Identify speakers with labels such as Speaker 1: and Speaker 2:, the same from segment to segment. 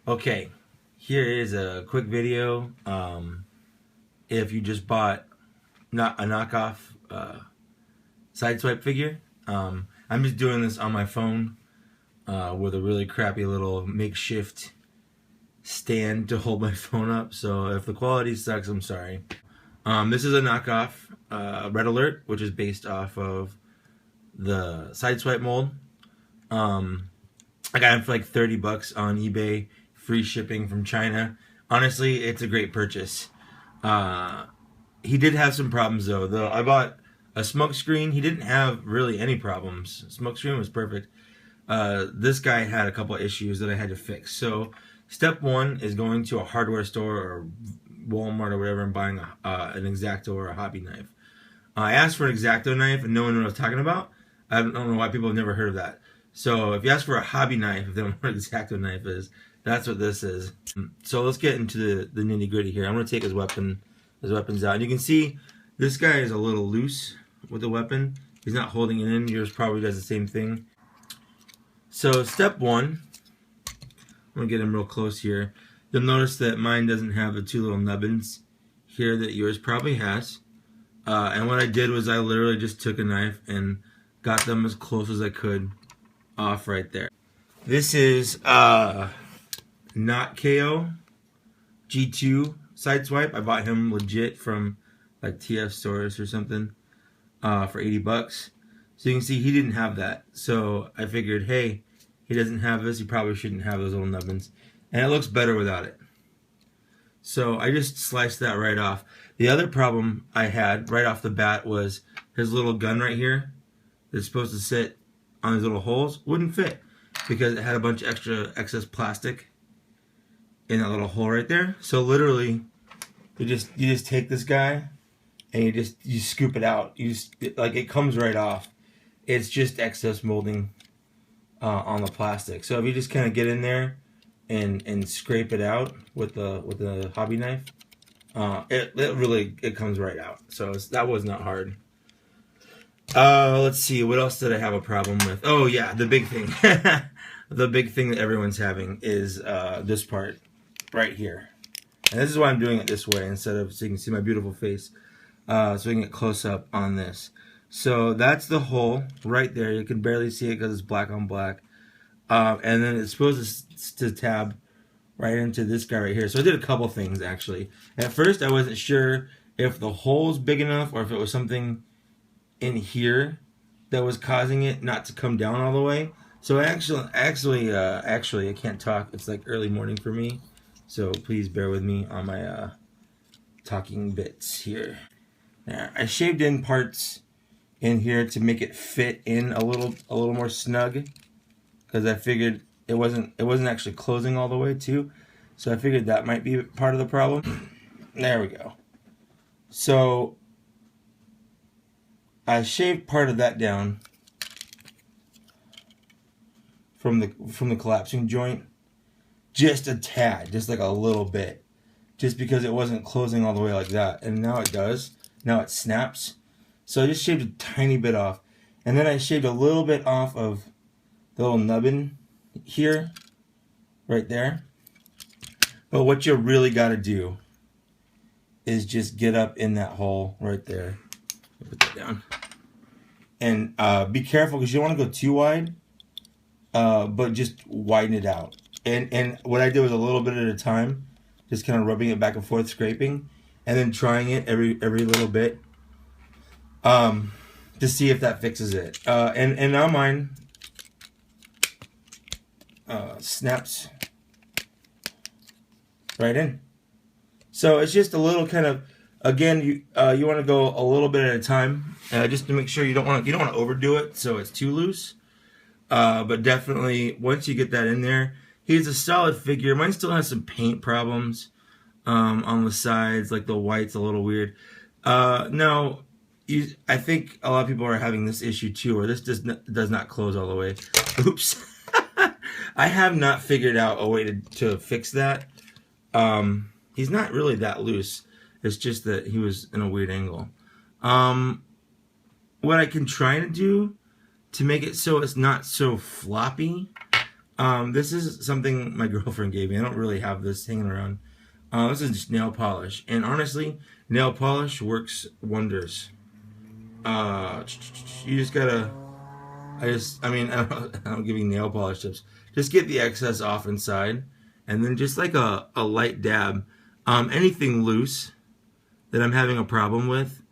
Speaker 1: Okay, here is a quick video. If you just bought not a knockoff Sideswipe figure, I'm just doing this on my phone with a really crappy little makeshift stand to hold my phone up. So if the quality sucks, I'm sorry. This is a knockoff Red Alert, which is based off of the Sideswipe mold. I got it for like 30 bucks on eBay, free shipping from China. Honestly, it's a great purchase. He did have some problems though. I bought a smoke screen. He didn't have really any problems. Smoke screen was perfect. This guy had a couple issues that I had to fix. So step one is going to a hardware store or Walmart or whatever and buying an X-Acto or a hobby knife. I asked for an X-Acto knife and no one knew what I was talking about. I don't know why people have never heard of that. So if you ask for a hobby knife, if they don't know what an X-Acto knife is, that's what this is. So let's get into the nitty gritty here. I'm going to take his weapons out. And you can see this guy is a little loose with the weapon. He's not holding it in. Yours probably does the same thing. So step one, I'm going to get him real close here. You'll notice that mine doesn't have the two little nubbins here that yours probably has. And what I did was I literally just took a knife and got them as close as I could off right there. This is not KO G2 Sideswipe. I bought him legit from like TF stores or something for 80 bucks. So you can see he didn't have that. So I figured, hey, he doesn't have this. He probably shouldn't have those little nubbins. And it looks better without it. So I just sliced that right off. The other problem I had right off the bat was his little gun right here that's supposed to sit on these little holes wouldn't fit because it had a bunch of excess plastic in that little hole right there. So literally you just take this guy and you scoop it out. Like it comes right off. It's just excess molding on the plastic. So if you just kind of get in there and scrape it out with the hobby knife, it comes right out. So that was not hard. Let's see, what else did I have a problem with? Oh yeah, the big thing. The big thing that everyone's having is this part right here. And this is why I'm doing it this way instead of so you can see my beautiful face. So we can get close up on this. So that's the hole right there. You can barely see it because it's black on black. And then it's supposed to tab right into this guy right here. So I did a couple things actually. At first I wasn't sure if the hole's big enough or if it was something in here that was causing it not to come down all the way. So actually I can't talk. It's like early morning for me. So please bear with me on my talking bits here. Now, I shaved in parts in here to make it fit in a little more snug because I figured it wasn't actually closing all the way too. So I figured that might be part of the problem. There we go. So I shaved part of that down from the collapsing joint, just a tad, just like a little bit, just because it wasn't closing all the way like that. And now it does. Now it snaps. So I just shaved a tiny bit off, and then I shaved a little bit off of the little nubbin here, right there. But what you really got to do is just get up in that hole right there. Put that down. And be careful because you don't want to go too wide, but just widen it out. And what I did was a little bit at a time, just kind of rubbing it back and forth, scraping, and then trying it every little bit to see if that fixes it. And now mine snaps right in. So it's just a little kind of, again, you want to go a little bit at a time, just to make sure you don't want to overdo it so it's too loose. But definitely once you get that in there, he's a solid figure. Mine still has some paint problems on the sides, like the white's a little weird. No, I think a lot of people are having this issue too, where this does not close all the way. Oops. I have not figured out a way to fix that. He's not really that loose. It's just that he was in a weird angle. What I can try to do to make it so it's not so floppy This is something my girlfriend gave me. I don't really have this hanging around. This is just nail polish, and honestly, nail polish works wonders. You just gotta. I mean, I don't give you nail polish tips. Just get the excess off inside, and then just like a light dab. Anything loose that I'm having a problem with,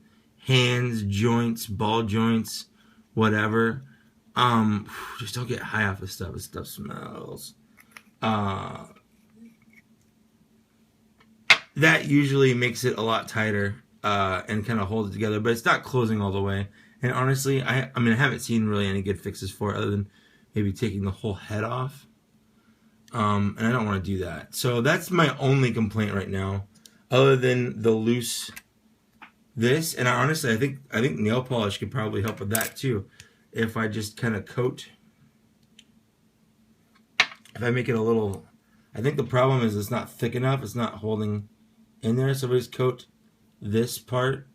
Speaker 1: hands, joints, ball joints, whatever. Just don't get high off this stuff. This stuff smells. That usually makes it a lot tighter and kind of holds it together, but it's not closing all the way. And honestly, I mean, I haven't seen really any good fixes for it other than maybe taking the whole head off. And I don't want to do that. So that's my only complaint right now, other than the loose this. And honestly, I think nail polish could probably help with that too. If I just kind of coat, if I make it a little, I think the problem is it's not thick enough. It's not holding in there. So if I just coat this part,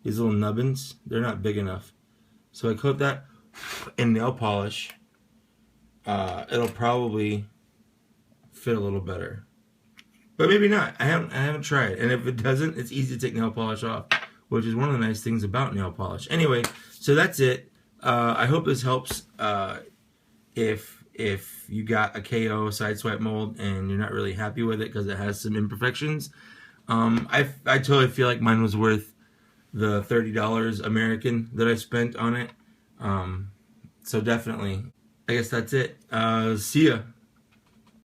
Speaker 1: these little nubbins, they're not big enough. So I coat that in nail polish. It'll probably fit a little better, but maybe not. I haven't tried, and if it doesn't, it's easy to take nail polish off, which is one of the nice things about nail polish. Anyway, so that's it. I hope this helps. If you got a KO Sideswipe mold and you're not really happy with it because it has some imperfections, I totally feel like mine was worth the $30 American that I spent on it. So definitely, I guess that's it. See ya.